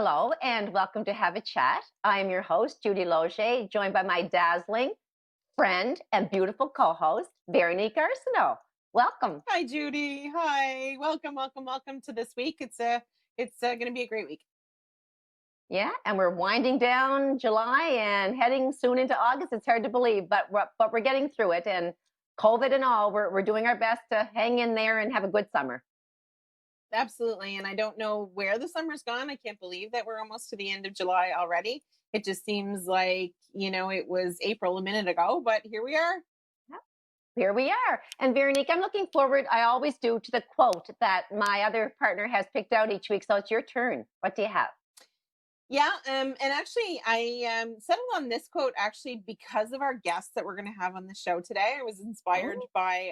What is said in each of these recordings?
Hello and welcome to Have a Chat. I am your host, Judy Loge, joined by my dazzling friend and beautiful co-host, Veronique Arsenault. Welcome. Hi, Judy. Hi. Welcome to this week. It's going to be a great week. Yeah, and we're winding down July and heading soon into August. It's hard to believe, but we're getting through it. And COVID and all, we're doing our best to hang in there and have a good summer. Absolutely. And I don't know where the summer's gone. I can't believe that we're almost to the end of July already. It just seems like, it was April a minute ago, but here we are. Yep. Here we are. And Veronique, I'm looking forward, I always do, to the quote that my other partner has picked out each week. So it's your turn. What do you have? Yeah, and actually, I settled on this quote actually because of our guests that we're going to have on the show today. I was inspired Oh, by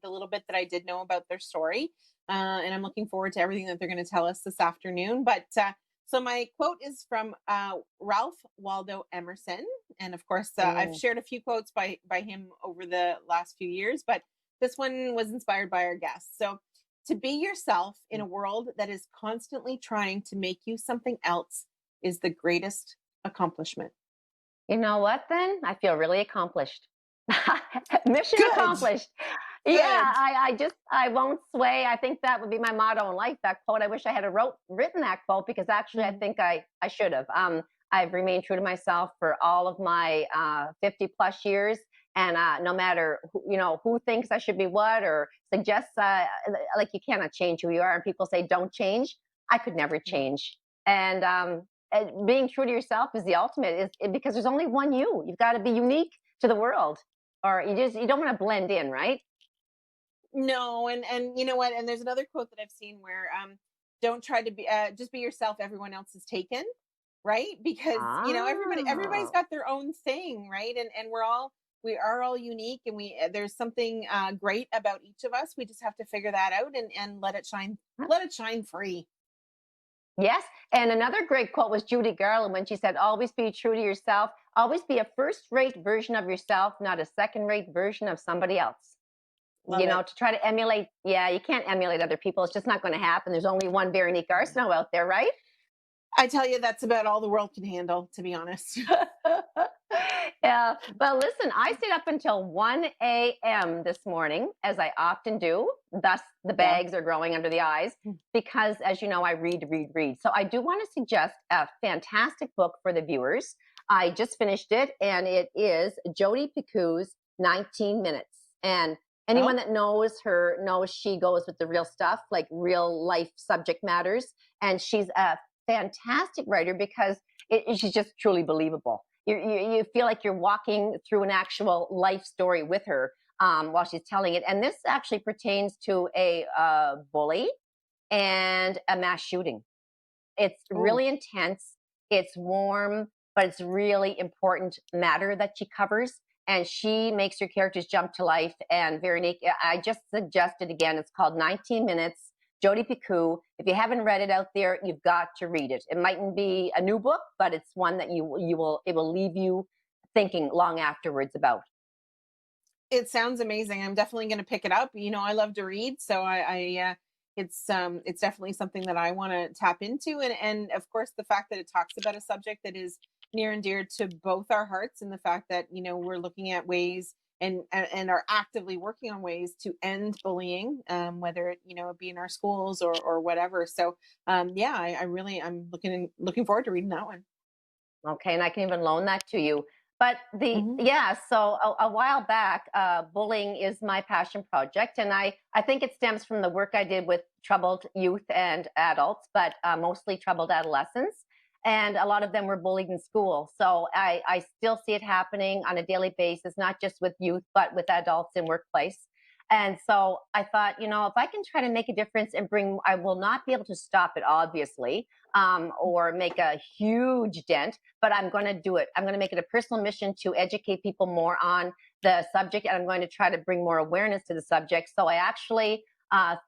the little bit that I did know about their story, and I'm looking forward to everything that they're going to tell us this afternoon. But so my quote is from Ralph Waldo Emerson, and of course, I've mm. shared a few quotes by him over the last few years, but this one was inspired by our guests. So. To be yourself in a world that is constantly trying to make you something else is the greatest accomplishment. You know what then? I feel really accomplished. Mission Good, accomplished. Yeah, good. I won't sway. I think that would be my motto in life. That quote. I wish I had written that quote because actually I Mhm. think I should have. I've remained true to myself for all of my 50 plus years. And no matter who thinks I should be what or suggests like you cannot change who you are, and people say don't change. I could never change. And being true to yourself is the ultimate because there's only one you. You've got to be unique to the world, or you don't want to blend in, right? No, and you know what? And there's another quote that I've seen where don't try to be just be yourself. Everyone else is taken, right? Because everybody's Ah, got their own thing, right? And we are all unique, and there's something great about each of us. We just have to figure that out and let it shine free. yes. And another great quote was Judy Garland when she said, "Always be true to yourself. Always be a first-rate version of yourself, not a second-rate version of somebody else." Love it. To try to emulate, yeah, you can't emulate other people. It's just not going to happen. There's only one Veronique Arsenault out there, right? I tell you, that's about all the world can handle, to be honest. Yeah. Well, listen, I stayed up until 1 a.m. this morning, as I often do. Thus, the Yeah. bags are growing under the eyes because, as you know, I read. So I do want to suggest a fantastic book for the viewers. I just finished it, and it is Jodi Picoult's 19 Minutes. And anyone Oh, that knows her knows she goes with the real stuff, like real life subject matters. And she's a fantastic writer because she's just truly believable. You feel like you're walking through an actual life story with her while she's telling it. And this actually pertains to a bully and a mass shooting. It's oh, really intense. It's warm, but it's really important matter that she covers. And she makes her characters jump to life. And Veronique, I just suggested again, it's called 19 Minutes, Jodi Picoult. If you haven't read it out there, you've got to read it. It mightn't be a new book, but it's one that it will leave you thinking long afterwards about. it sounds amazing. I'm definitely going to pick it up. I love to read, so it's definitely something that I want to tap into, and of course the fact that it talks about a subject that is near and dear to both our hearts, and the fact that we're looking at ways and are actively working on ways to end bullying, whether it be in our schools or whatever. So yeah, I'm looking forward to reading that one. Okay, and I can even loan that to you. But Mhm. so a while back, bullying is my passion project, and I think it stems from the work I did with troubled youth and adults, but mostly troubled adolescents, and a lot of them were bullied in school. So I still see it happening on a daily basis, not just with youth, but with adults in workplace. And so I thought, if I can try to make a difference and I will not be able to stop it, obviously, or make a huge dent, but I'm going to do it. I'm going to make it a personal mission to educate people more on the subject, and I'm going to try to bring more awareness to the subject. So I actually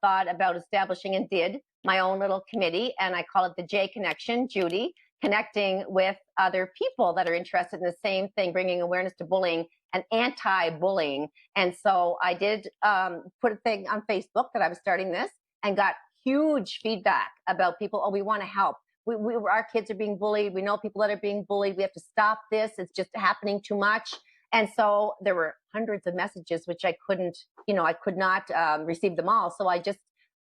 thought about establishing and did my own little committee, and I call it the J Connection, Judy, connecting with other people that are interested in the same thing, bringing awareness to bullying and anti-bullying. And so I did put a thing on Facebook that I was starting this and got huge feedback about people. Oh, we want to help. our kids are being bullied. We know people that are being bullied. We have to stop this. It's just happening too much. And so there were hundreds of messages, which I couldn't, I could not receive them all. So I just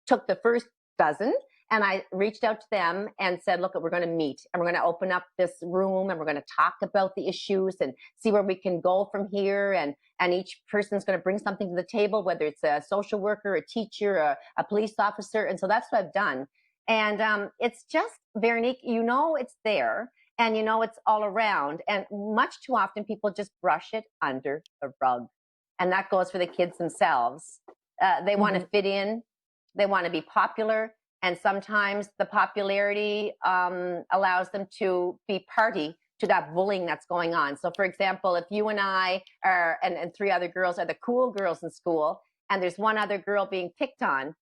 took the first dozen and I reached out to them and said, look, we're going to meet and we're going to open up this room and we're going to talk about the issues and see where we can go from here. And each person's going to bring something to the table, whether it's a social worker, a teacher, a police officer. And so that's what I've done. And it's just, Veronique, it's there and it's all around. And much too often people just brush it under the rug. And that goes for the kids themselves. They want to fit in. They want to be popular. And sometimes the popularity allows them to be party to that bullying that's going on. So for example, if you and I are, and three other girls are the cool girls in school, and there's one other girl being picked on,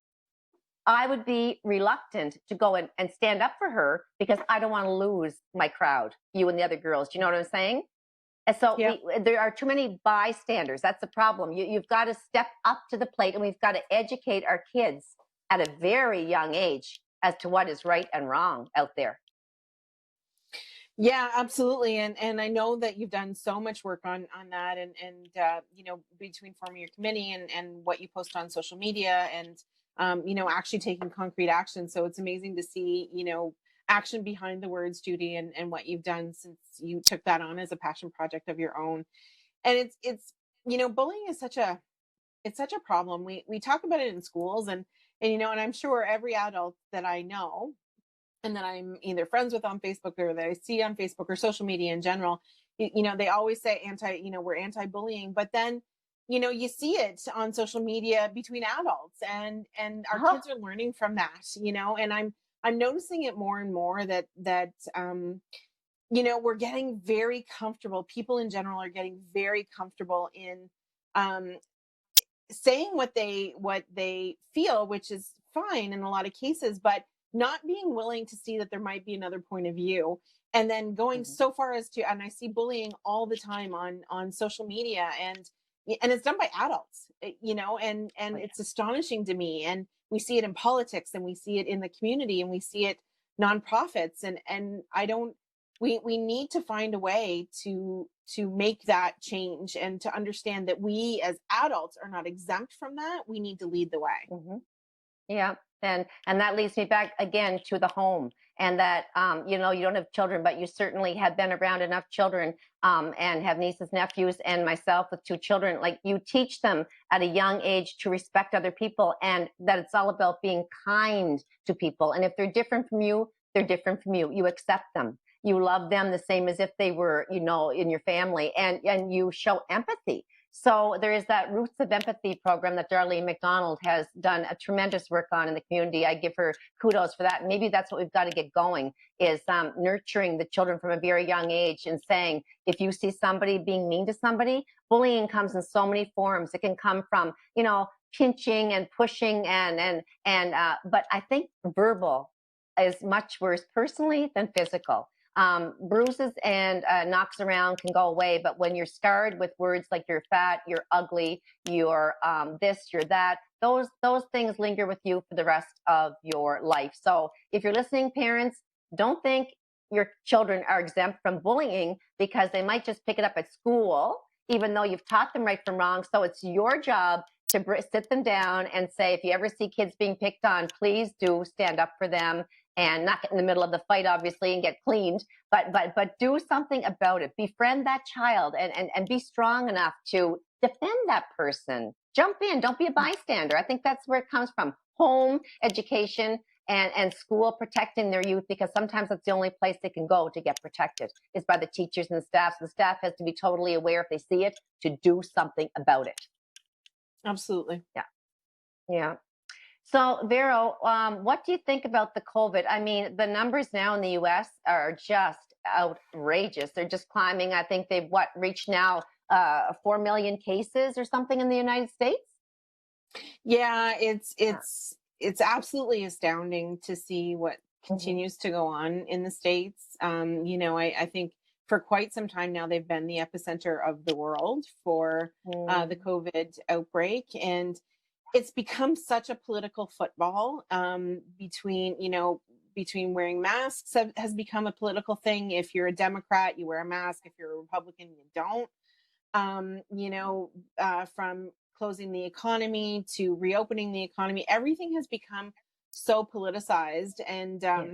I would be reluctant to go and stand up for her because I don't want to lose my crowd, you and the other girls. Do you know what I'm saying? And so there are too many bystanders. That's the problem. You've got to step up to the plate, and we've got to educate our kids at a very young age as to what is right and wrong out there. Yeah, absolutely. And I know that you've done so much work on that and between forming your committee and what you post on social media and actually taking concrete action. So it's amazing to see, action behind the words, Judy, and what you've done since you took that on as a passion project of your own. And it's bullying is such a problem. We talk about it in schools and and I'm sure every adult that I know and that I'm either friends with on Facebook or that I see on Facebook or social media in general, they always say we're anti-bullying, but then, you see it on social media between adults and our kids are learning from that, and I'm noticing it more and more that we're getting very comfortable. People in general are getting very comfortable in saying what they feel, which is fine in a lot of cases, but not being willing to see that there might be another point of view, and then going so far as to, and I see bullying all the time on social media, and it's done by adults, and it's astonishing to me. And we see it in politics, and we see it in the community, and we see it nonprofits, and I don't. We need to find a way to make that change and to understand that we as adults are not exempt from that. We need to lead the way. Yeah. And that leads me back again to the home, and that, you don't have children, but you certainly have been around enough children and have nieces, nephews, and myself with two children. Like, you teach them at a young age to respect other people, and that it's all about being kind to people. And if they're different from you, they're different from you. You accept them. You love them the same as if they were, in your family, and you show empathy. So there is that Roots of Empathy program that Darlene McDonald has done a tremendous work on in the community. I give her kudos for that. Maybe that's what we've got to get going, is nurturing the children from a very young age and saying, if you see somebody being mean to somebody, bullying comes in so many forms. It can come from, pinching and pushing but I think verbal is much worse personally than physical. Bruises and knocks around can go away, but when you're scarred with words like you're fat, you're ugly, you're this, you're that, those things linger with you for the rest of your life. So if you're listening, parents, don't think your children are exempt from bullying, because they might just pick it up at school, even though you've taught them right from wrong. So it's your job to sit them down and say, if you ever see kids being picked on, please do stand up for them, and not get in the middle of the fight, obviously, and get cleaned, but do something about it. Befriend that child and be strong enough to defend that person. Jump in, don't be a bystander. I think that's where it comes from. Home, education, and school, protecting their youth, because sometimes that's the only place they can go to get protected, is by the teachers and the staff. So the staff has to be totally aware, if they see it, to do something about it. Absolutely. Yeah. Yeah. So, Vero, what do you think about the COVID? I mean, the numbers now in the U.S. are just outrageous. They're just climbing. I think they've reached now 4 million cases or something in the United States. Yeah, it's absolutely astounding to see what continues to go on in the States. I think for quite some time now, they've been the epicenter of the world for the COVID outbreak. And it's become such a political football between between wearing masks has become a political thing. If you're a Democrat, you wear a mask. If you're a Republican, you don't. You know, from closing the economy to reopening the economy, everything has become so politicized. And, Yeah.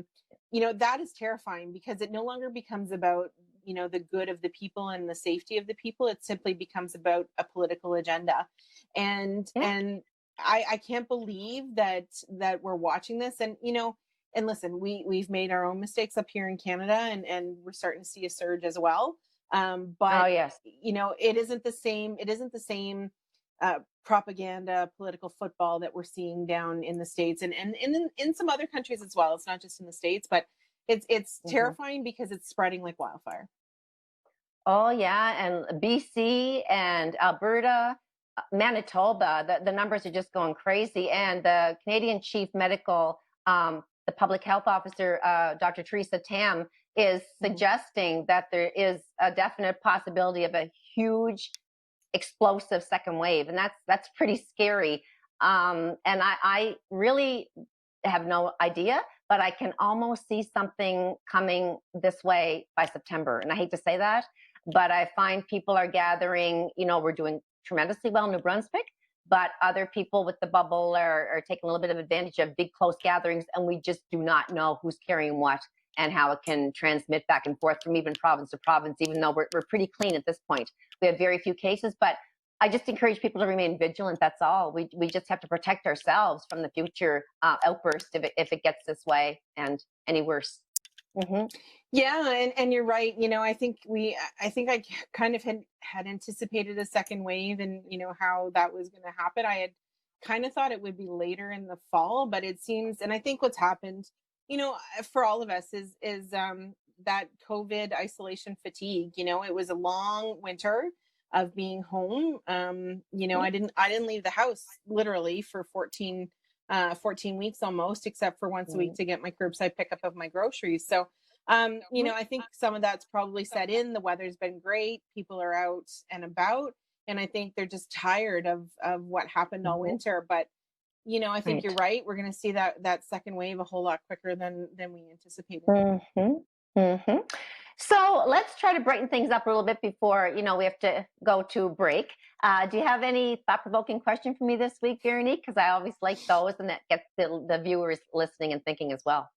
you know, that is terrifying because it no longer becomes about, you know, the good of the people and the safety of the people. It simply becomes about a political agenda. Yeah. And I can't believe that we're watching this. And, you know, and listen, we've made our own mistakes up here in Canada, and we're starting to see a surge as well. Oh, But yes. you know, it isn't the same propaganda, political football that we're seeing down in the States, and in some other countries as well. It's not just in the States, but it's Mhm. terrifying because it's spreading like wildfire. Oh, yeah, and BC and Alberta, Manitoba, the numbers are just going crazy. And the Canadian Chief Medical, the Public Health Officer, Dr. Theresa Tam, is Mhm. suggesting that there is a definite possibility of a huge explosive second wave, and that's pretty scary. And I really have no idea, but I can almost see something coming this way by September. And I hate to say that, but I find people are gathering. You know, we're doing tremendously well in New Brunswick, but other people with the bubble are taking a little bit of advantage of big close gatherings, and we just do not know who's carrying what and how it can transmit back and forth from even province to province, even though we're pretty clean at this point. We have very few cases, but I just encourage people to remain vigilant. That's all. We just have to protect ourselves from the future outburst if it gets this way and any worse. Hmm. Yeah, and you're right. You know, I think I kind of had anticipated a second wave, and you know how that was going to happen. I had kind of thought it would be later in the fall, but it seems, and I think what's happened, you know, for all of us is that COVID isolation fatigue. You know, it was a long winter of being home. You know, Yeah. I didn't leave the house literally for 14 weeks almost, except for once a week Mhm. to get my curbside pickup of my groceries. So you know, I think some of that's probably set in. The weather's been great. People are out and about. And I think they're just tired of what happened all Mhm. winter. But, you know, I think you're Right. right. We're gonna see that second wave a whole lot quicker than we anticipated. Hmm. Hmm. So let's try to brighten things up a little bit before we have to go to break. Do you have any thought-provoking question for me this week, Veronique? Because I always like those, and that gets the viewers listening and thinking as well.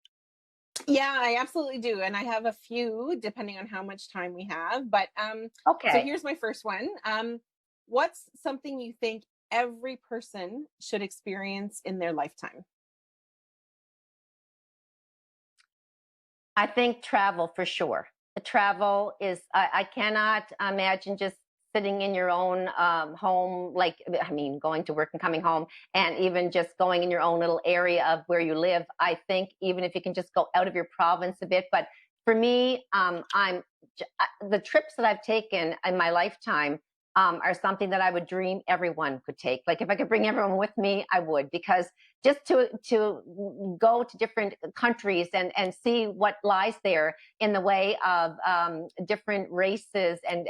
Yeah, I absolutely do. And I have a few depending on how much time we have. But so Okay. here's my first one. What's something you think every person should experience in their lifetime? I think travel for sure. The travel is, I cannot imagine just sitting in your own home, like, I mean, going to work and coming home, and even just going in your own little area of where you live. I think even if you can just go out of your province a bit. But for me, the trips that I've taken in my lifetime are something that I would dream everyone could take. Like if I could bring everyone with me, I would, because just to go to different countries and see what lies there in the way of different races and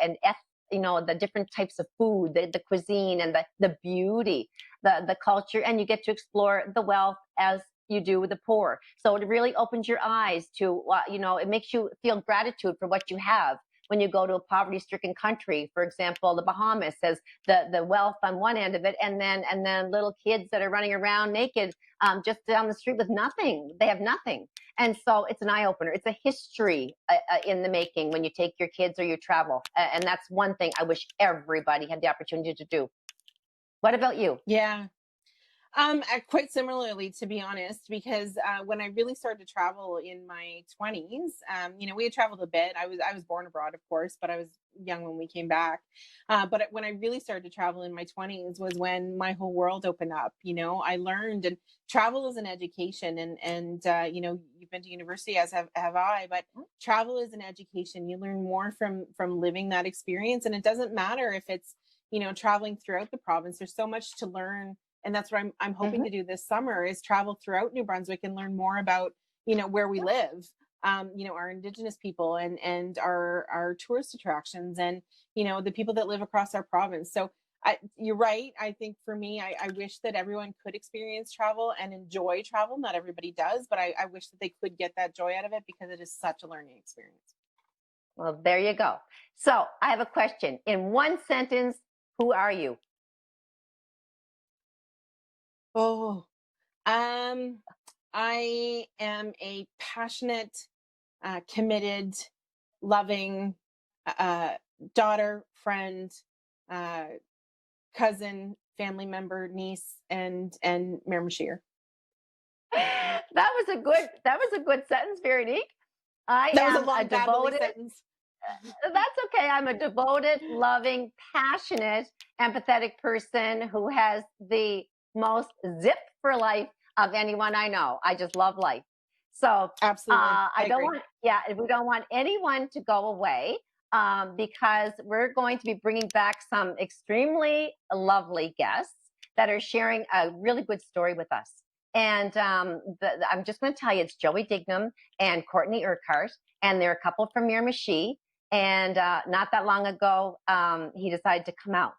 the different types of food, the cuisine, and the beauty, the culture, and you get to explore the wealth as you do with the poor. So it really opens your eyes to it makes you feel gratitude for what you have. When you go to a poverty-stricken country, for example, the Bahamas, has the wealth on one end of it, and then little kids that are running around naked just down the street with nothing. They have nothing. And so it's an eye opener. It's a history in the making when you take your kids or you travel. And that's one thing I wish everybody had the opportunity to do. What about you? Yeah. Quite similarly, to be honest, because when I really started to travel in my 20s, you know, we had traveled a bit. I was born abroad, of course, but I was young when we came back. But when I really started to travel in my 20s was when my whole world opened up. You know, I learned, and travel is an education, and you know, you've been to university, as have I, but travel is an education. You learn more from living that experience, and it doesn't matter if it's, you know, traveling throughout the province. There's so much to learn, and that's what I'm hoping Hmm. to do this summer, is travel throughout New Brunswick and learn more about, you know, where we live, you know, our indigenous people, and our tourist attractions, and you know, the people that live across our province. So You're right. I think for me, I wish that everyone could experience travel and enjoy travel. Not everybody does, but I wish that they could get that joy out of it because it is such a learning experience. Well, there you go. So I have a question. In one sentence, who are you? Oh, um, I am a passionate, committed, loving uh, daughter, friend, uh, cousin, family member, niece, and Miramichi. That was a good sentence, Veronique. I That was a am a long babbly devoted, sentence. that's okay. I'm a devoted, loving, passionate, empathetic person who has the most zip for life of anyone I know. I just love life. So Absolutely, I I don't agree. want, yeah, we don't want anyone to go away because we're going to be bringing back some extremely lovely guests that are sharing a really good story with us. And I'm just going to tell you, it's Joey Dignam and Courtney Urquhart, and they're a couple from Miramichi. And not that long ago, he decided to come out.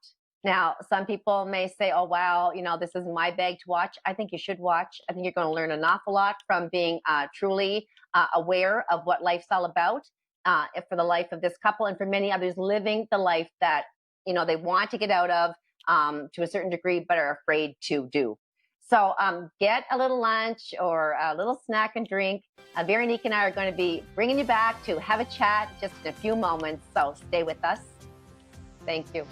Now, some people may say, oh, wow, this isn't my bag to watch. I think you should watch. I think you're going to learn an awful lot from being truly aware of what life's all about for the life of this couple and for many others living the life that, they want to get out of to a certain degree, but are afraid to do. So get a little lunch or a little snack and drink. Veronique and I are going to be bringing you back to have a chat just in a few moments. So stay with us. Thank you.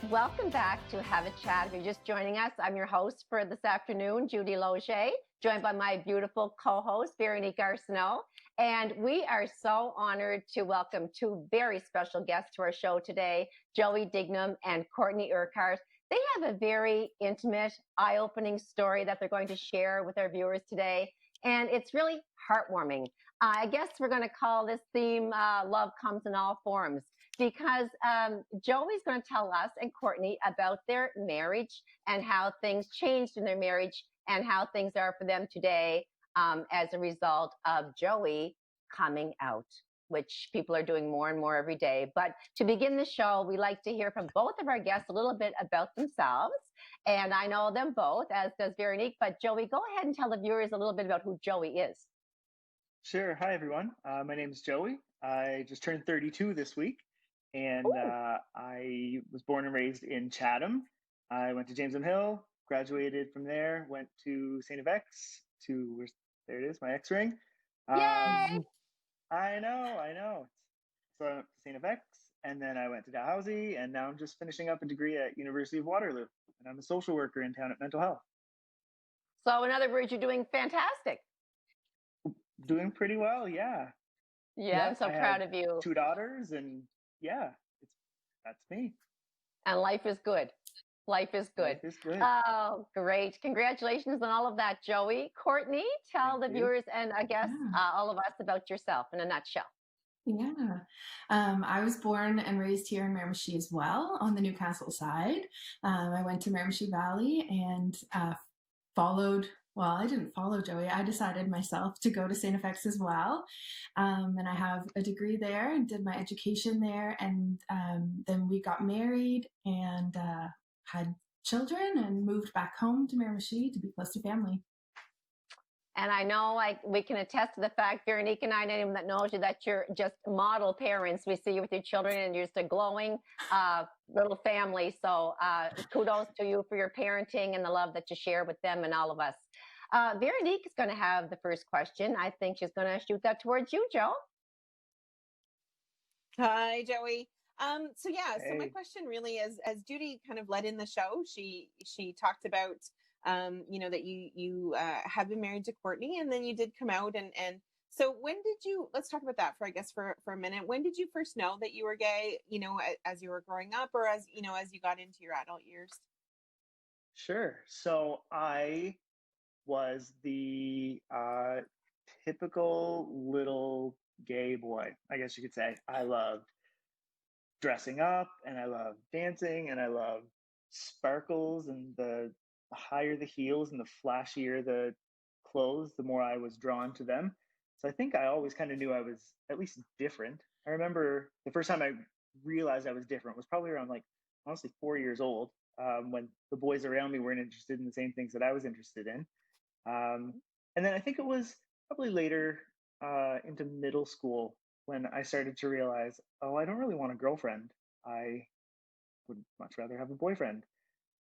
Welcome back to Have a Chat. If you're just joining us, I'm your host for this afternoon, Judy Loge, joined by my beautiful co-host, Veronique Arsenault. And we are so honored to welcome two very special guests to our show today, Joey Dignam and Courtney Urquhart. They have a very intimate, eye-opening story that they're going to share with our viewers today. And it's really heartwarming. I guess we're going to call this theme Love Comes in All Forms, because Joey's going to tell us and Courtney about their marriage and how things changed in their marriage and how things are for them today as a result of Joey coming out, which people are doing more and more every day. But to begin the show, we like to hear from both of our guests a little bit about themselves. And I know them both, as does Veronique. But Joey, go ahead and tell the viewers a little bit about who Joey is. Sure. Hi, everyone. My name is Joey. I just turned 32 this week, and I was born and raised in Chatham. I went to James M. Hill, graduated from there, went to St. FX, there it is, my X-ring. Yay! I know. So I went to St. FX, and then I went to Dalhousie, and now I'm just finishing up a degree at University of Waterloo, and I'm a social worker in town at Mental Health. So in other words, you're doing fantastic. Doing pretty well, yeah. Yeah, I'm so proud of you. 2 daughters, and yeah, that's me. And life is good. Life is good. Life is good. Oh, great. Congratulations on all of that, Joey. Courtney, tell the viewers and I guess all of us about yourself in a nutshell. Yeah. I was born and raised here in Miramichi as well, on the Newcastle side. I went to Miramichi Valley and I didn't follow Joey. I decided myself to go to St. FX as well. And I have a degree there and did my education there. And then we got married and had children and moved back home to Miramichi to be close to family. And I know we can attest to the fact, Veronique and I, anyone that knows you, that you're just model parents. We see you with your children and you're just a glowing little family. So kudos to you for your parenting and the love that you share with them and all of us. Veronique is going to have the first question. I think she's going to shoot that towards you, Joe. Hi, Joey. So Hey. my question really is, as Judy kind of led in the show, she talked about that you have been married to Courtney, and then you did come out, and so when did you? Let's talk about that for a minute. When did you first know that you were gay? As you were growing up, or as you got into your adult years? Sure. So I was the typical little gay boy, I guess you could say. I loved dressing up and I loved dancing and I loved sparkles, and the higher the heels and the flashier the clothes, the more I was drawn to them. So I think I always kind of knew I was at least different. I remember the first time I realized I was different was probably around, like, honestly, 4 years old, when the boys around me weren't interested in the same things that I was interested in. Um, and then I think it was probably later, into middle school, when I started to realize, oh, I don't really want a girlfriend. I would much rather have a boyfriend.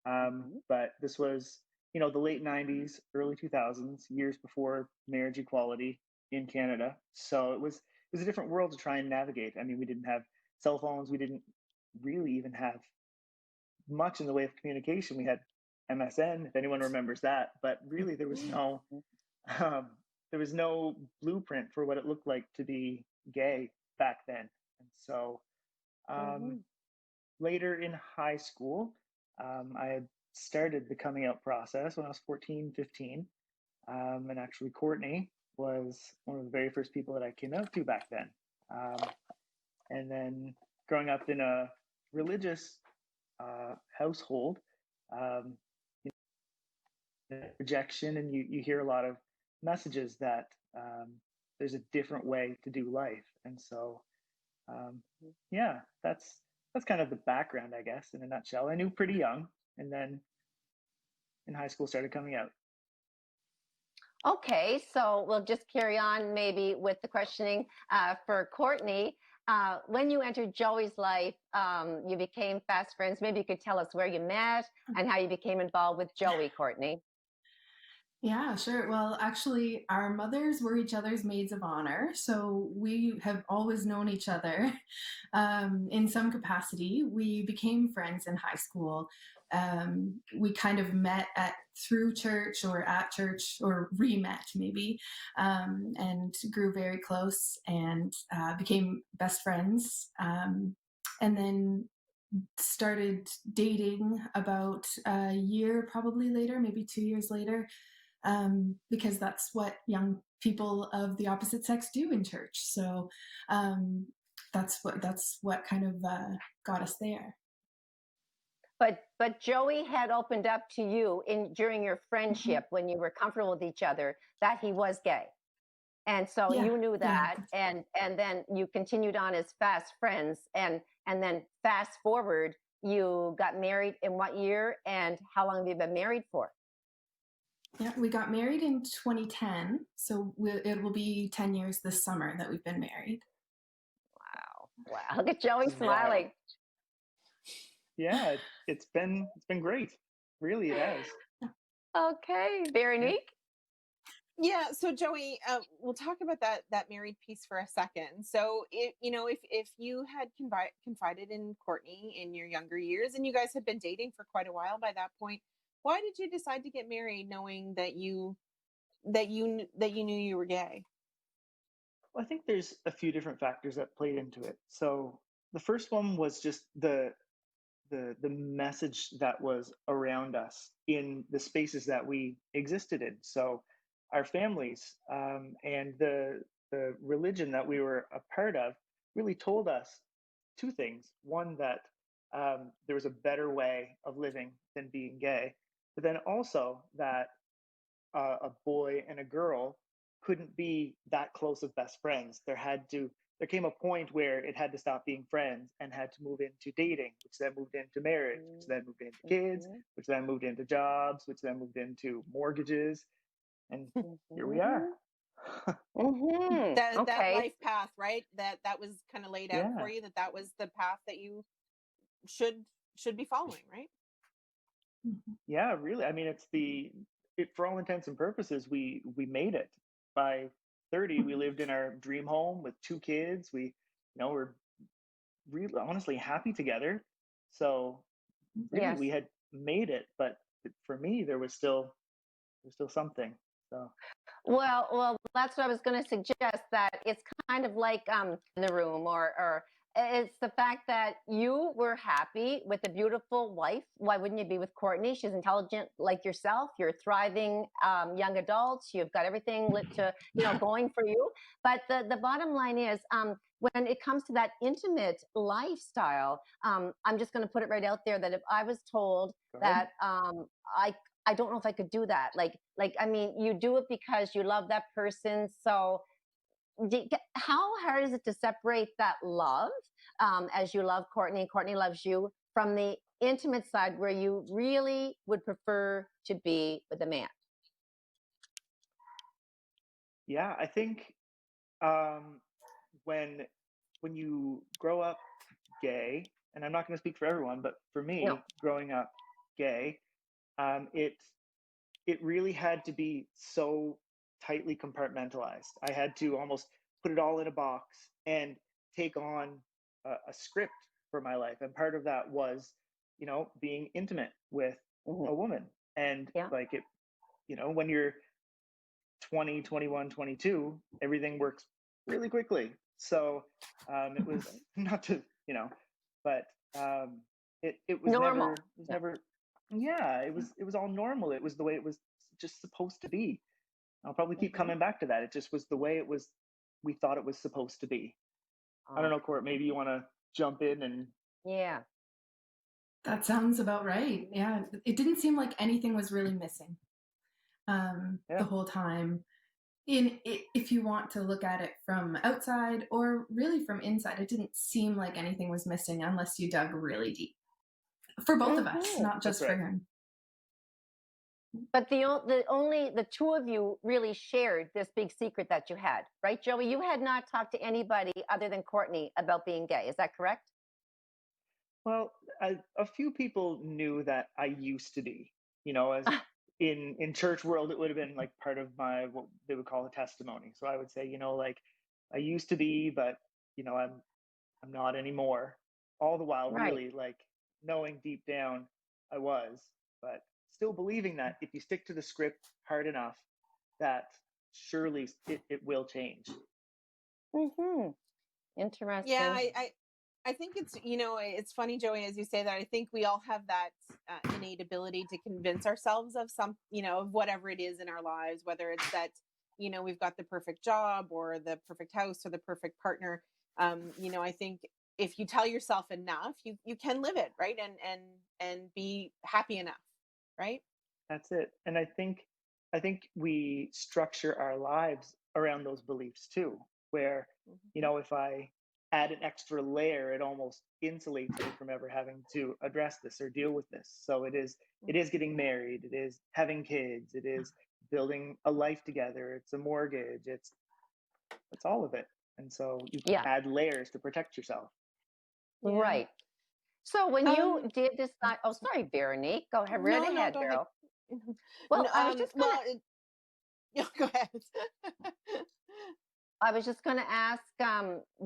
But this was, the late 90s, early 2000s, years before marriage equality in Canada. So it was a different world to try and navigate. I mean, we didn't have cell phones. We didn't really even have much in the way of communication. We had MSN, if anyone remembers that, but really um, there was no blueprint for what it looked like to be gay back then. And so, um, later in high school, I had started the coming out process when I was 14, 15. And actually, Courtney was one of the very first people that I came out to back then. And then growing up in a religious household, um, rejection, and you hear a lot of messages that, there's a different way to do life. And so, um, yeah, that's kind of the background, I guess, in a nutshell. I knew pretty young, and then in high school started coming out. Okay, so we'll just carry on maybe with the questioning for Courtney. When you entered Joey's life, you became fast friends. Maybe you could tell us where you met and how you became involved with Joey, Courtney. Yeah, sure. Well, actually, our mothers were each other's maids of honor, so we have always known each other in some capacity. We became friends in high school. We kind of met through church or at church, or re-met maybe, and grew very close and became best friends. And then started dating about a year probably later, maybe 2 years later, because that's what young people of the opposite sex do in church. So that's what kind of got us there. But Joey had opened up to you during your friendship when you were comfortable with each other that he was gay. And so Yeah, you knew yeah. that, and then you continued on as fast friends, and then fast forward, you got married in what year, and how long have you been married for? Yeah, we got married in 2010, so it will be 10 years this summer that we've been married. Wow, look at Joey This is smiling. wild. Yeah, it's been great. Really, it has. Okay, Veronique. Yeah, so Joey, we'll talk about that married piece for a second. So, if you had confided in Courtney in your younger years, and you guys had been dating for quite a while by that point, why did you decide to get married, knowing that you knew you were gay? Well, I think there's a few different factors that played into it. So the first one was just the message that was around us in the spaces that we existed in. So our families, and the religion that we were a part of really told us two things. One, that, there was a better way of living than being gay, but then also that, a boy and a girl couldn't be that close of best friends. There came a point where it had to stop being friends and had to move into dating, which then moved into marriage, which then moved into kids, which then moved into jobs, which then moved into mortgages, and here we are. That Okay. life path, right? That was kind of laid out Yeah. for you. That was the path that you should be following, right? Yeah, really. I mean, for all intents and purposes, we made it. By 30, we lived in our dream home with two kids. We're really honestly happy together. So really, Yes. we had made it, but for me, there's still something. So Well, that's what I was going to suggest. That it's kind of like in the room, or It's the fact that you were happy with a beautiful wife. Why wouldn't you be with Courtney? She's intelligent like yourself. You're thriving young adults. You've got everything going for you. But the bottom line is, when it comes to that intimate lifestyle, I'm just going to put it right out there that if I was told Go ahead. that I don't know if I could do that. Like I mean, you do it because you love that person. So how hard is it to separate that love, as you love Courtney and Courtney loves you, from the intimate side where you really would prefer to be with a man? Yeah, I think um, when you grow up gay, and I'm not going to speak for everyone, but for No. me, growing up gay, it really had to be so tightly compartmentalized. I had to almost put it all in a box and take on a script for my life. And part of that was, being intimate with Mhm. a woman. And Yeah. like it, when you're 20, 21, 22, everything works really quickly. So it was not to, but it was Normal. Yeah. never, yeah, it was all normal. It was the way it was just supposed to be. I'll probably keep Mhm. coming back to that. It just was the way it was, we thought it was supposed to be. I don't know, Court, maybe you want to jump in and Yeah. That sounds about right. Yeah, it didn't seem like anything was really missing the yeah, whole time. If you want to look at it from outside or really from inside, it didn't seem like anything was missing unless you dug really deep. For both of us, Mhm. not that's just for right. him. But only the two of you really shared this big secret that you had, right, Joey? You had not talked to anybody other than Courtney about being gay. Is that correct? Well, a few people knew that I used to be, as in church world, it would have been like part of my, what they would call a testimony. So I would say, like I used to be, but I'm not anymore. All the while, Right. really like knowing deep down I was, but still believing that if you stick to the script hard enough, that surely it will change. Mm-hmm. Yeah, Interesting. I think it's, it's funny, Joey, as you say that. I think we all have that innate ability to convince ourselves of of whatever it is in our lives, whether it's that, we've got the perfect job or the perfect house or the perfect partner. I think if you tell yourself enough, you can live it, right? And be happy enough, right? That's it. And I think we structure our lives around those beliefs too, where, Mhm. if I add an extra layer, it almost insulates me from ever having to address this or deal with this. So it is getting married, it is having kids, it is building a life together, it's a mortgage, it's all of it. And so you Yeah. add layers to protect yourself. Yeah. Right. So when you Um, did decide, oh, sorry, Veronique, go ahead, right no, ahead, go ahead. Vero. Well, Well, yeah, go ahead. I was just gonna ask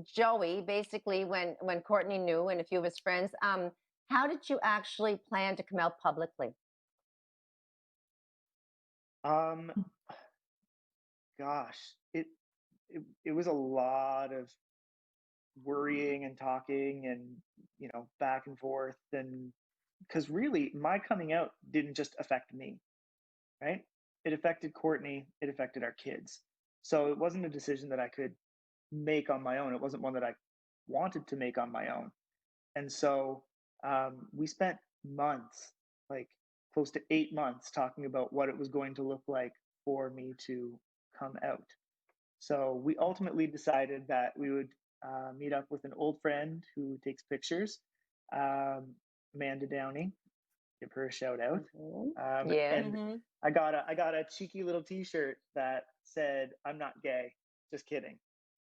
Joey, basically, when Courtney knew and a few of his friends, how did you actually plan to come out publicly? Um, Gosh, it was a lot of worrying and talking and back and forth, and because really my coming out didn't just affect me, right? It affected Courtney, it affected our kids. So it wasn't a decision that I could make on my own. It wasn't one that I wanted to make on my own. And so we spent months, like close to 8 months, talking about what it was going to look like for me to come out. So we ultimately decided that we would meet up with an old friend who takes pictures, um, Amanda Downey. Give her a shout out. Mhm. Yes. And Hmm. I got a cheeky little T-shirt that said "I'm not gay, just kidding."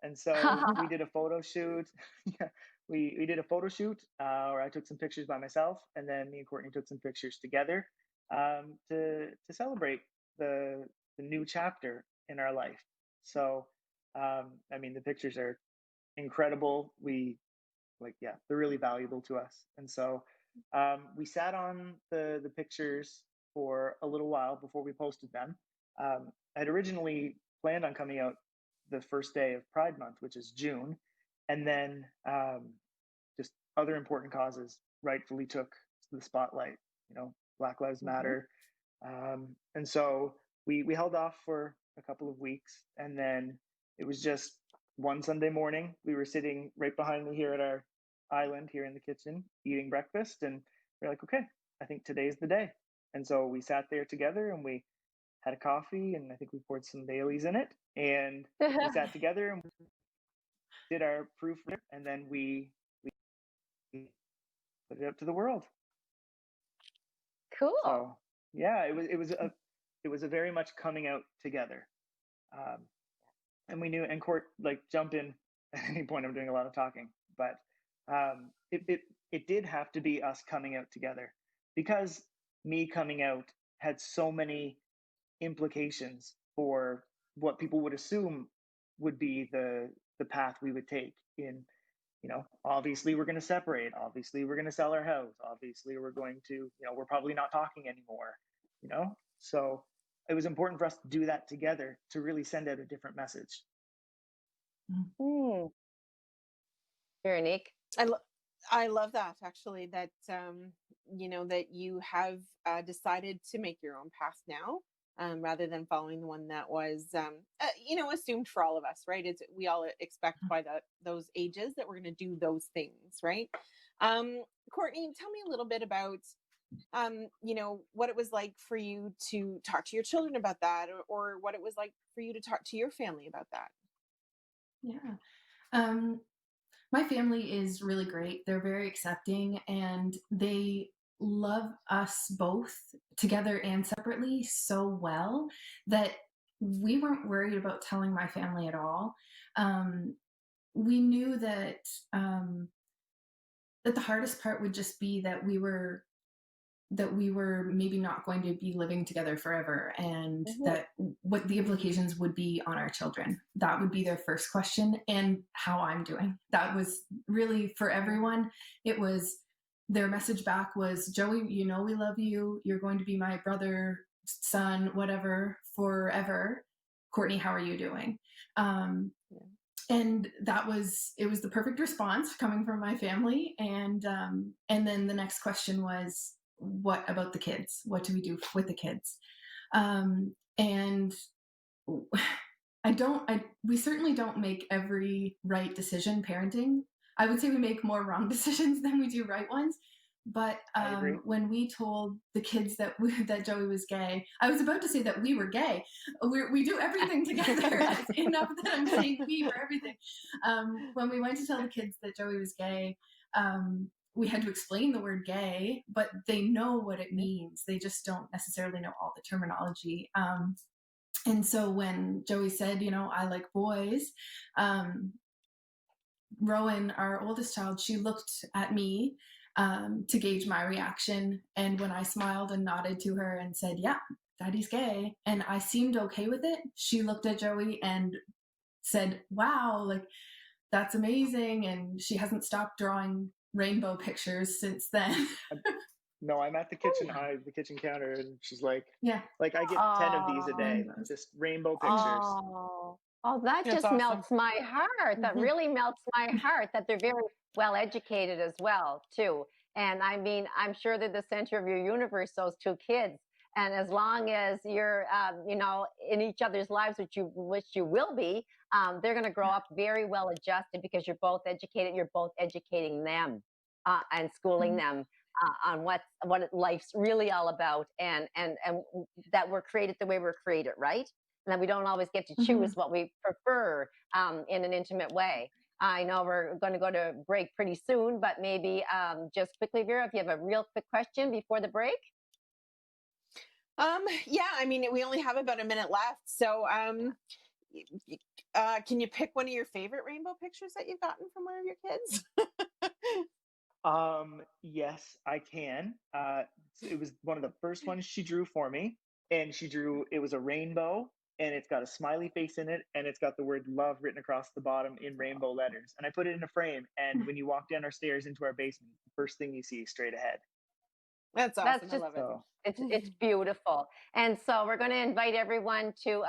And so we did a photo shoot. Yeah, we did a photo shoot where I took some pictures by myself, and then me and Courtney took some pictures together to celebrate the new chapter in our life. So, I mean, the pictures are incredible. Yeah, they're really valuable to us. And so we sat on the pictures for a little while before we posted them. I had originally planned on coming out the first day of Pride Month, which is June, And then just other important causes rightfully took the spotlight, Black Lives Matter. And so we held off for a couple of weeks. And then it was just one Sunday morning. We were sitting right behind me here at our island here in the kitchen eating breakfast. And we're like, okay, I think today's the day. And so we sat there together and we had a coffee, and I think we poured some Baileys in it. And we sat together and did our proof, and then we put it out to the world. Cool. So yeah, it was a very much coming out together, and we knew. And Court, like, jump in at any point. I'm doing a lot of talking, but it did have to be us coming out together, because me coming out had so many implications for what people would assume would be the path we would take in, obviously we're going to separate, obviously we're going to sell our house, obviously we're going to, we're probably not talking anymore, so it was important for us to do that together to really send out a different message. Very unique. I love that, actually, that that you have decided to make your own path now, rather than following the one that was assumed for all of us, right? We all expect by those ages that we're going to do those things, right? Courtney, tell me a little bit about what it was like for you to talk to your children about that, or what it was like for you to talk to your family about that. Yeah. My family is really great. They're very accepting, and they love us both together and separately so well that we weren't worried about telling my family at all. We knew that that the hardest part would just be that we were maybe not going to be living together forever, and that what the implications would be on our children. That would be their first question, and how I'm doing. That was really, for everyone, it was, their message back was, Joey, we love you. You're going to be my brother, son, whatever, forever. Courtney, how are you doing? And it was the perfect response coming from my family. And then the next question was, what about the kids? What do we do with the kids? And we certainly don't make every right decision parenting. I would say we make more wrong decisions than we do right ones. But when we told the kids that Joey was gay, I was about to say that we were gay. We do everything together. Enough that I'm saying we for everything. When we went to tell the kids that Joey was gay, we had to explain the word gay, but they know what it means. They just don't necessarily know all the terminology. And so when Joey said, I like boys, Rowan, our oldest child, she looked at me to gauge my reaction. And when I smiled and nodded to her and said, yeah, Daddy's gay, and I seemed okay with it, she looked at Joey and said, wow, like, that's amazing. And she hasn't stopped drawing rainbow pictures since then. No, I'm at the kitchen counter, and she's like, yeah, like, I get 10 of these a day, just rainbow pictures. Oh, that That's just awesome. melts my heart. That really melts my heart, that they're very well educated as well, too. And I mean, I'm sure they're the center of your universe, those two kids. And as long as you're, in each other's lives, which you will be, they're going to grow up very well adjusted, because you're both educated. You're both educating them and schooling them on what life's really all about, and that we're created the way we're created, right? And that we don't always get to choose what we prefer in an intimate way. I know we're going to go to break pretty soon, but maybe just quickly, Vera, if you have a real quick question before the break. Yeah, I mean, we only have about a minute left. So can you pick one of your favorite rainbow pictures that you've gotten from one of your kids? Yes, I can. It was one of the first ones she drew for me, and it was a rainbow, and it's got a smiley face in it, and it's got the word love written across the bottom in rainbow letters. And I put it in a frame, and when you walk down our stairs into our basement, the first thing you see is straight ahead. That's awesome. I love it. It's beautiful. And so we're going to invite everyone to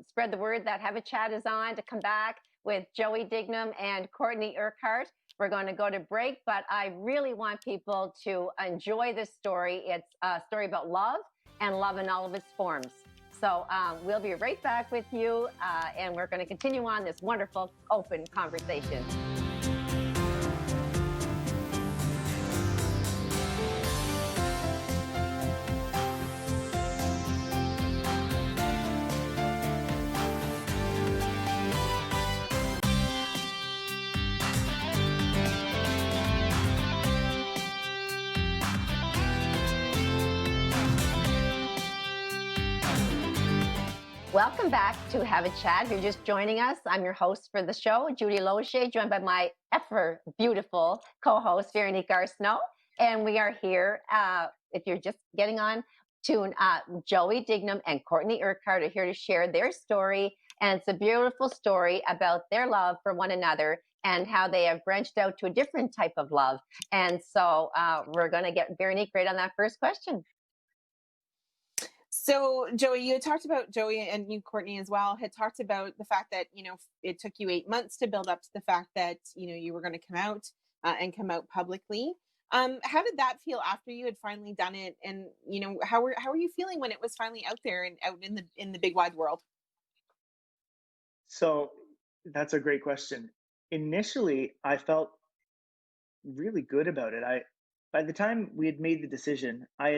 spread the word that Have a Chat is on, to come back. with Joey Dignam and Courtney Urquhart. We're going to go to break, but I really want people to enjoy this story. It's a story about love and love in all of its forms. So we'll be right back with you, and we're going to continue on this wonderful open conversation. Welcome back to Have a Chat. If you're just joining us, I'm your host for the show, Judy Loche, joined by my ever beautiful co-host, Veronique Arsenault. And we are here, if you're just getting on, to Joey Dignam and Courtney Urquhart are here to share their story. And it's a beautiful story about their love for one another and how they have branched out to a different type of love. And so we're going to get Veronique right on that first question. So, Joey, you had talked about, Joey and you, Courtney, as well, had talked about the fact that, it took you 8 months to build up to the fact that, you were going to come out and come out publicly. How did that feel after you had finally done it? And, how were you feeling when it was finally out there and out in the big wide world? So that's a great question. Initially, I felt really good about it. By the time we had made the decision, I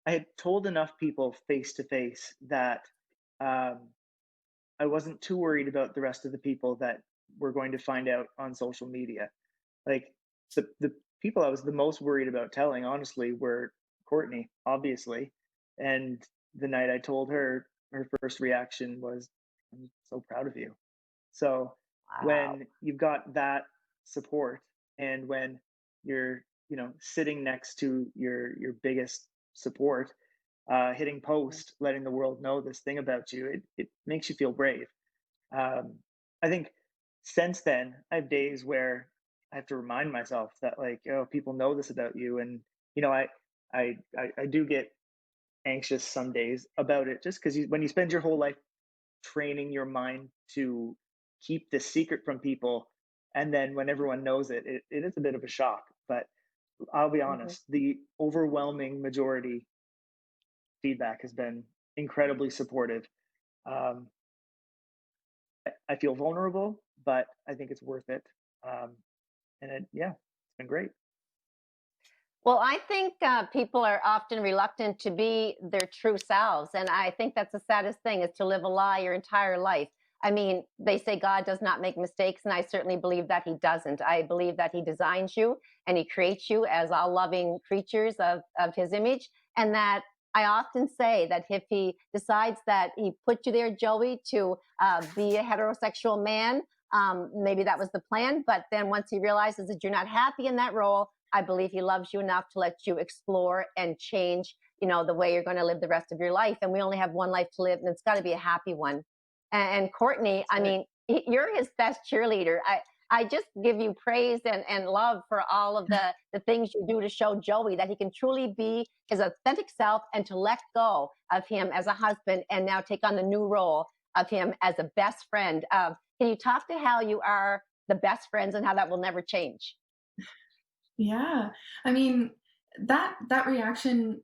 had told enough people face to face that I wasn't too worried about the rest of the people that were going to find out on social media. Like the people I was the most worried about telling, honestly, were Courtney, obviously. And the night I told her, her first reaction was, "I'm so proud of you." So Wow. when you've got that support, and when you're sitting next to your biggest support, hitting post, letting the world know this thing about you, it makes you feel brave. I think since then I have days where I have to remind myself that, like, oh, people know this about you. And I do get anxious some days about it, just because when you spend your whole life training your mind to keep this secret from people, and then when everyone knows it, it is a bit of a shock. But I'll be honest, the overwhelming majority feedback has been incredibly supportive. Um, I feel vulnerable, but I think it's worth it. Yeah, it's been great. Well, I think people are often reluctant to be their true selves. And I think that's the saddest thing, is to live a lie your entire life. I mean, they say God does not make mistakes, and I certainly believe that he doesn't. I believe that he designs you and he creates you as all loving creatures of his image. And that I often say that if he decides that he put you there, Joey, to be a heterosexual man, maybe that was the plan. But then once he realizes that you're not happy in that role, I believe he loves you enough to let you explore and change, the way you're going to live the rest of your life. And we only have one life to live, and it's got to be a happy one. And Courtney, I mean, you're his best cheerleader. I just give you praise and love for all of the things you do to show Joey that he can truly be his authentic self, and to let go of him as a husband and now take on the new role of him as a best friend. Can you talk to how you are the best friends and how that will never change? Yeah. I mean, that reaction,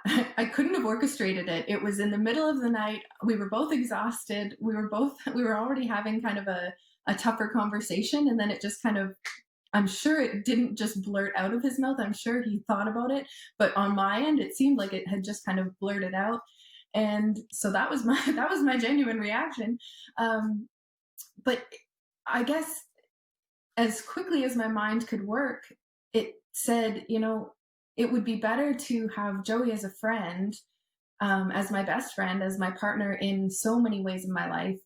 I couldn't have orchestrated it. It was in the middle of the night. We were both exhausted. We were already having kind of a tougher conversation. And then it just kind of, I'm sure it didn't just blurt out of his mouth. I'm sure he thought about it. But on my end, it seemed like it had just kind of blurted out. And so that was my genuine reaction. But I guess as quickly as my mind could work, it said, it would be better to have Joey as a friend, as my best friend, as my partner in so many ways in my life,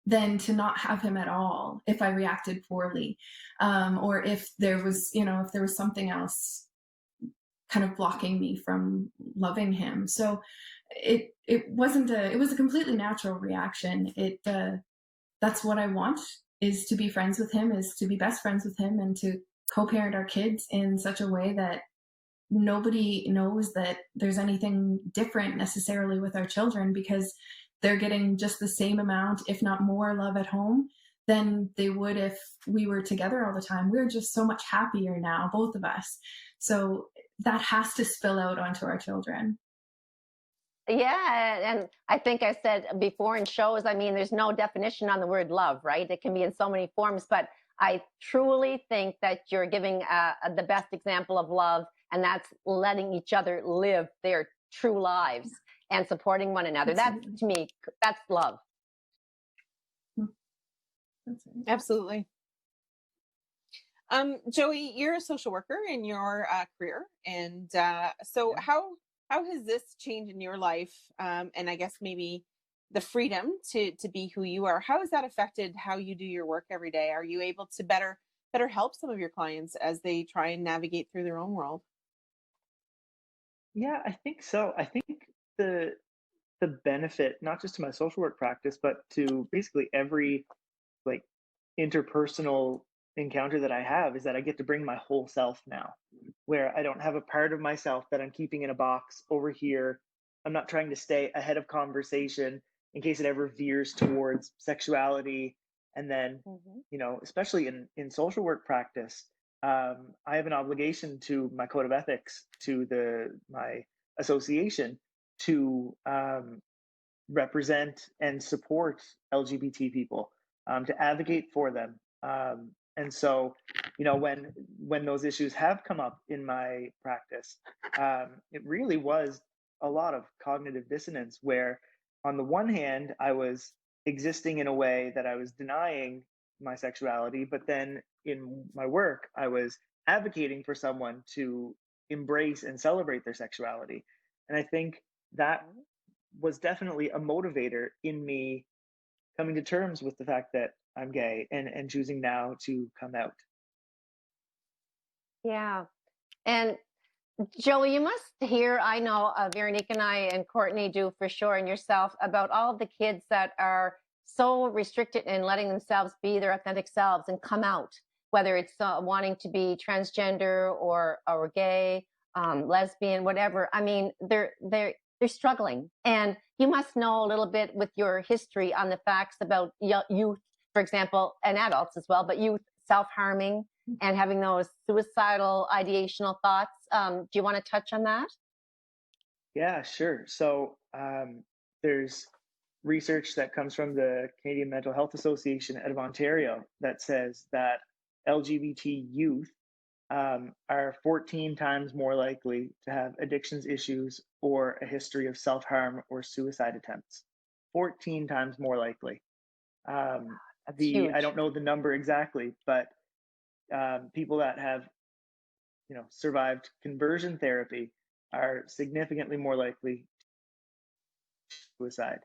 than to not have him at all if I reacted poorly, or if there was something else kind of blocking me from loving him. So it was a completely natural reaction. That's what I want, is to be friends with him, is to be best friends with him, and to co-parent our kids in such a way that nobody knows that there's anything different necessarily with our children, because they're getting just the same amount, if not more, love at home than they would if we were together all the time. We're just so much happier now, both of us. So that has to spill out onto our children. Yeah, and I think I said before in shows, I mean, there's no definition on the word love, right? It can be in so many forms, but I truly think that you're giving the best example of love, and that's letting each other live their true lives and supporting one another. That's, Absolutely. to me, that's love. That's right. Absolutely. Joey, you're a social worker in your career, and so Yeah. how has this changed in your life? And I guess maybe the freedom to be who you are. How has that affected how you do your work every day? Are you able to better help some of your clients as they try and navigate through their own world? Yeah, I think so. I think the the benefit, not just to my social work practice, but to basically every like interpersonal encounter that I have, is that I get to bring my whole self now, where I don't have a part of myself that I'm keeping in a box over here. I'm not trying to stay ahead of conversation in case it ever veers towards sexuality. And then, Mhm. especially in social work practice, I have an obligation to my code of ethics, to my association, to represent and support LGBT people, to advocate for them. And so, when those issues have come up in my practice, it really was a lot of cognitive dissonance. Where, on the one hand, I was existing in a way that I was denying my sexuality, but then in my work, I was advocating for someone to embrace and celebrate their sexuality. And I think that was definitely a motivator in me coming to terms with the fact that I'm gay, and choosing now to come out. Yeah. And Joey, you must hear, I know Veronique and I and Courtney do for sure, and yourself, about all the kids that are so restricted in letting themselves be their authentic selves and come out, whether it's wanting to be transgender or gay, lesbian, whatever. I mean, they're struggling, and you must know a little bit with your history on the facts about youth, for example, and adults as well, but youth self-harming and having those suicidal ideational thoughts. Do you want to touch on that? Yeah, sure. So, there's research that comes from the Canadian Mental Health Association out of Ontario that says that LGBT youth are 14 times more likely to have addictions issues or a history of self harm or suicide attempts. 14 times more likely. Um, That's the I huge. don't know the number exactly, but people that have survived conversion therapy are significantly more likely to suicide.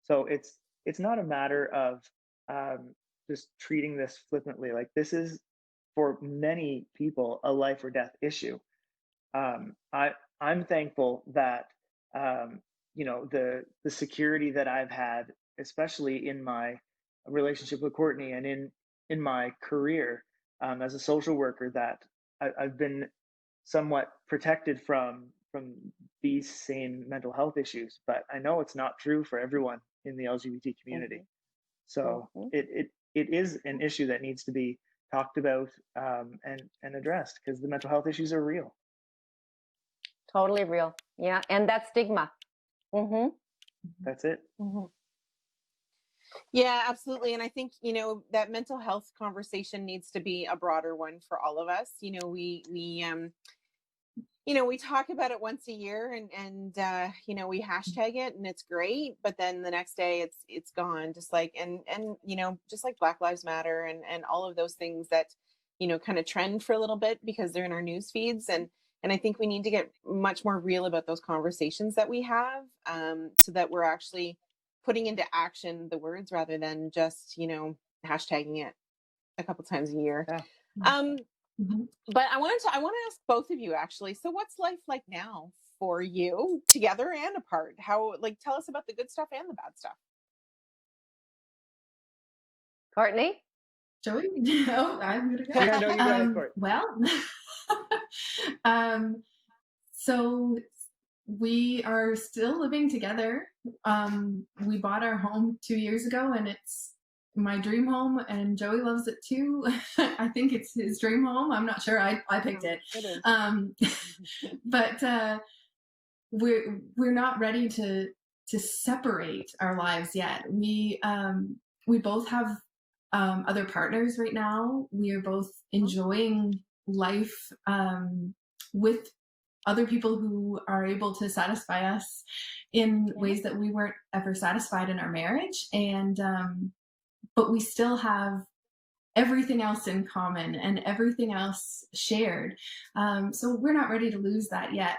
So it's not a matter of just treating this flippantly. Like, this is, for many people, a life or death issue. I'm thankful that the security that I've had, especially in my relationship with Courtney, and in my career as a social worker, that I've been somewhat protected from these same mental health issues. But I know it's not true for everyone in the LGBT community. Hmm. So Hmm. it is an issue that needs to be talked about, and addressed, because the mental health issues are real. Totally real. Yeah. And that stigma. Hmm. That's it. Hmm. Yeah, absolutely. And I think, that mental health conversation needs to be a broader one for all of us. We talk about it once a year, and we hashtag it, and it's great, but then the next day it's gone, just like, and just like Black Lives Matter and all of those things that kind of trend for a little bit because they're in our news feeds. And I think we need to get much more real about those conversations that we have, so that we're actually putting into action the words rather than just hashtagging it a couple times a year. Yeah. um Mhm. but I want to ask both of you, actually. So what's life like now for you, together and apart? How, like, tell us about the good stuff and the bad stuff. Courtney? Joey? Oh, I'm gonna go. Yeah, no, you go ahead, Court. Well, um, so we are still living together. We bought our home 2 years ago, and it's my dream home, and Joey loves it too. I think it's his dream home. I'm not sure. I picked it. It is. But we're not ready to separate our lives yet. We both have other partners right now. We are both enjoying life with other people who are able to satisfy us in ways that we weren't ever satisfied in our marriage. And but we still have everything else in common and everything else shared. So we're not ready to lose that yet.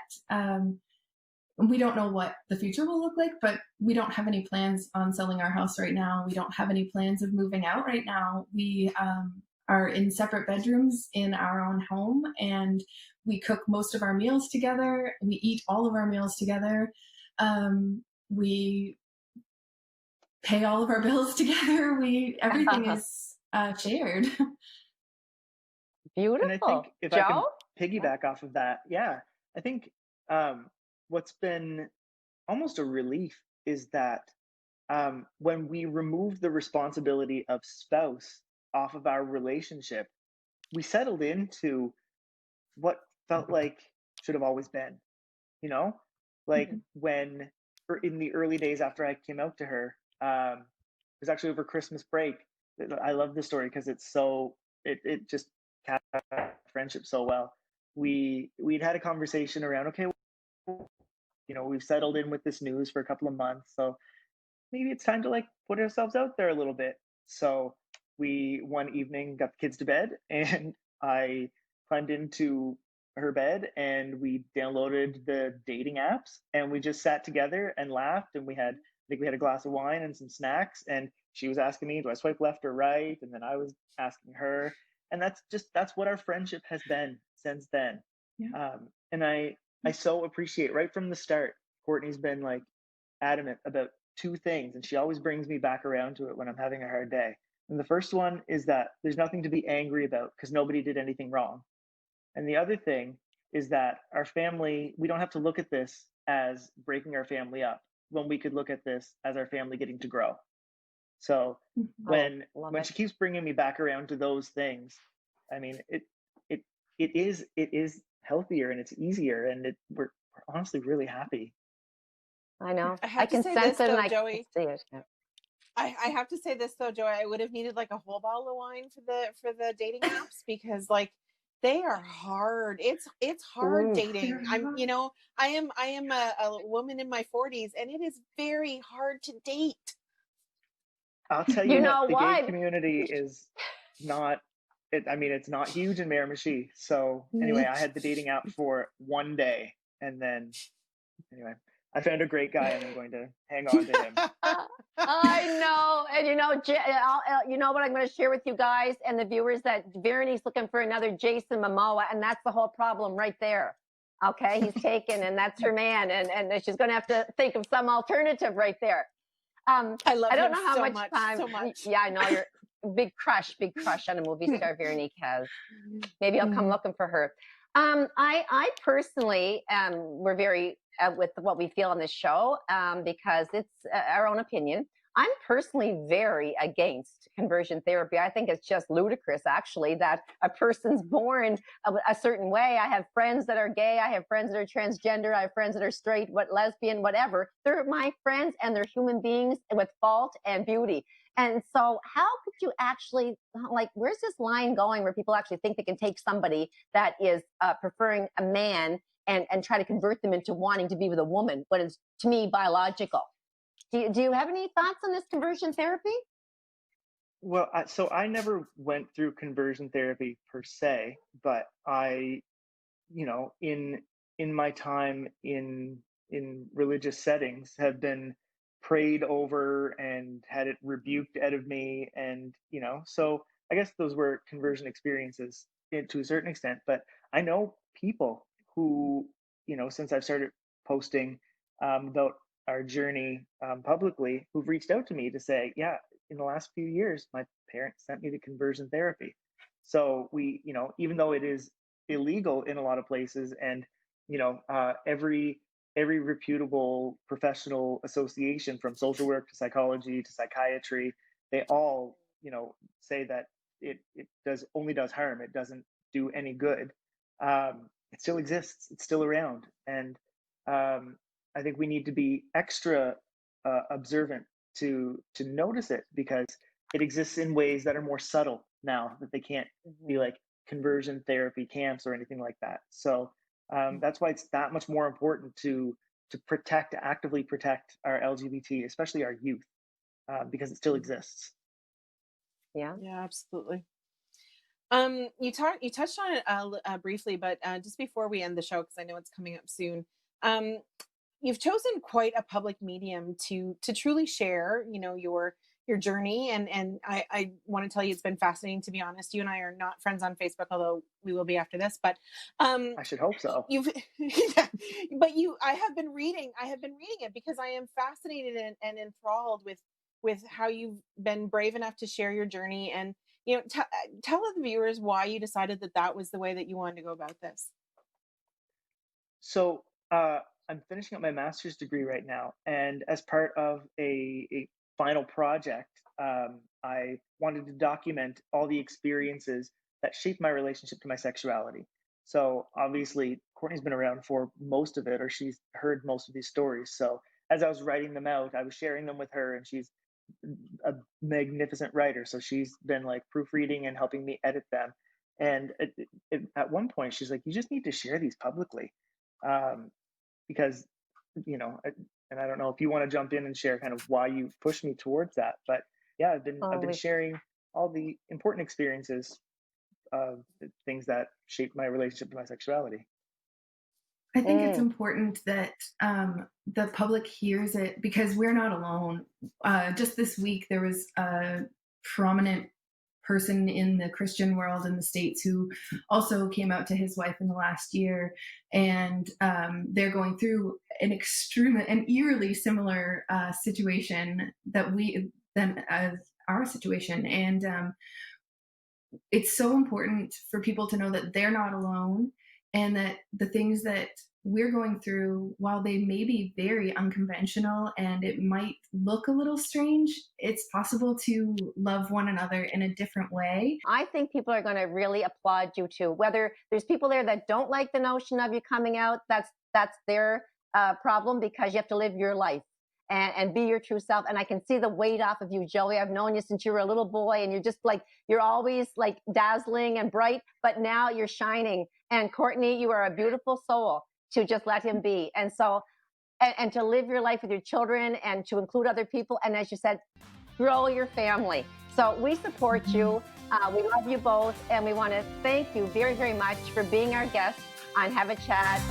We don't know what the future will look like, but we don't have any plans on selling our house right now. We don't have any plans of moving out right now. We are in separate bedrooms in our own home, and we cook most of our meals together. We eat all of our meals together. We pay all of our bills together. Everything is shared. Beautiful. And I think if Joe? I can piggyback off of that, I think what's been almost a relief is that when we remove the responsibility of spouse off of our relationship, we settled into what felt like should have always been, you know, like when in the early days after I came out to her, it was actually over Christmas break. I love this story because it's so it just captured friendship so well. We'd had a conversation around, okay, you know, we've settled in with this news for a couple of months, so maybe it's time to like put ourselves out there a little bit. So we one evening got the kids to bed, and I climbed into her bed and we downloaded the dating apps, and we just sat together and laughed, and I think we had a glass of wine and some snacks, and she was asking me, do I swipe left or right? And then I was asking her, and that's what our friendship has been since then. Yeah. And I so appreciate right from the start, Courtney's been like adamant about two things, and she always brings me back around to it when I'm having a hard day. And the first one is that there's nothing to be angry about because nobody did anything wrong. And the other thing is that our family, we don't have to look at this as breaking our family up when we could look at this as our family getting to grow. So when she keeps bringing me back around to those things, I mean, it is healthier and it's easier, and we're honestly really happy. I know. I can sense it, and I can see it. I have to say this though, Joey. I would have needed like a whole bottle of wine for the dating apps because like they are hard. It's hard dating. I am a woman in my 40s, and it is very hard to date. I'll tell you, what, the gay community is not. It's not huge in Miramichi. So anyway, I had the dating app for one day, and then anyway, I found a great guy, and I'm going to hang on to him. I know, and you know what I'm going to share with you guys and the viewers, that Veronique's looking for another Jason Momoa, and that's the whole problem right there. Okay, he's taken, and that's her man, and she's going to have to think of some alternative right there. I love. I don't him know how so much time. So much. Yeah, I know you're big crush on a movie star Veronique has. Maybe I'll come looking for her. I personally, we're very with what we feel on this show because it's our own opinion. I'm personally very against conversion therapy. I think it's just ludicrous, actually, that a person's born a certain way. I have friends that are gay. I have friends that are transgender. I have friends that are straight, lesbian, whatever. They're my friends, and they're human beings with fault and beauty. And so how could you actually, like, where's this line going where people actually think they can take somebody that is preferring a man and try to convert them into wanting to be with a woman, but it's, to me, biological? Do you have any thoughts on this conversion therapy? Well, so I never went through conversion therapy per se, but I, in my time in religious settings, have been prayed over and had it rebuked out of me, and so I guess those were conversion experiences to a certain extent. But I know people who, since I've started posting about our journey publicly, who've reached out to me to say, yeah, in the last few years, my parents sent me to conversion therapy. So we, even though it is illegal in a lot of places, and every reputable professional association, from social work to psychology to psychiatry, they all say that it only does harm. It doesn't do any good. It still exists. It's still around, and I think we need to be extra observant to notice it, because it exists in ways that are more subtle now, that they can't be like conversion therapy camps or anything like that. So that's why it's that much more important to actively protect our LGBT, especially our youth, because it still exists. Yeah. Yeah, absolutely. You touched on it briefly, but just before we end the show, because I know it's coming up soon, you've chosen quite a public medium to truly share, your journey, and I want to tell you, it's been fascinating, to be honest. You and I are not friends on Facebook, although we will be after this. But I should hope so. you've, yeah, but I have been reading it because I am fascinated and enthralled with how you've been brave enough to share your journey, and tell the viewers why you decided that was the way that you wanted to go about this. So I'm finishing up my master's degree right now, and as part of a final project, I wanted to document all the experiences that shaped my relationship to my sexuality. So obviously, Courtney's been around for most of it, or she's heard most of these stories. So as I was writing them out, I was sharing them with her, and she's a magnificent writer. So she's been like proofreading and helping me edit them. And at one point, she's like, "You just need to share these publicly." Because and I don't know if you want to jump in and share kind of why you pushed me towards that, but yeah, I've been sharing all the important experiences of things that shaped my relationship to my sexuality. I think it's important that the public hears it, because we're not alone. Just this week, there was a prominent person in the Christian world in the States who also came out to his wife in the last year, and they're going through an eerily similar situation than as our situation, and it's so important for people to know that they're not alone, and that the things that we're going through, while they may be very unconventional and it might look a little strange, it's possible to love one another in a different way. I think people are going to really applaud you too. Whether there's people there that don't like the notion of you coming out, that's their problem, because you have to live your life and be your true self. And I can see the weight off of you, Joey. I've known you since you were a little boy, and you're just like, you're always like dazzling and bright, but now you're shining. And Courtney, you are a beautiful soul to just let him be. And so, and to live your life with your children and to include other people. And as you said, grow your family. So we support you. We love you both. And we want to thank you very, very much for being our guest on Have a Chat.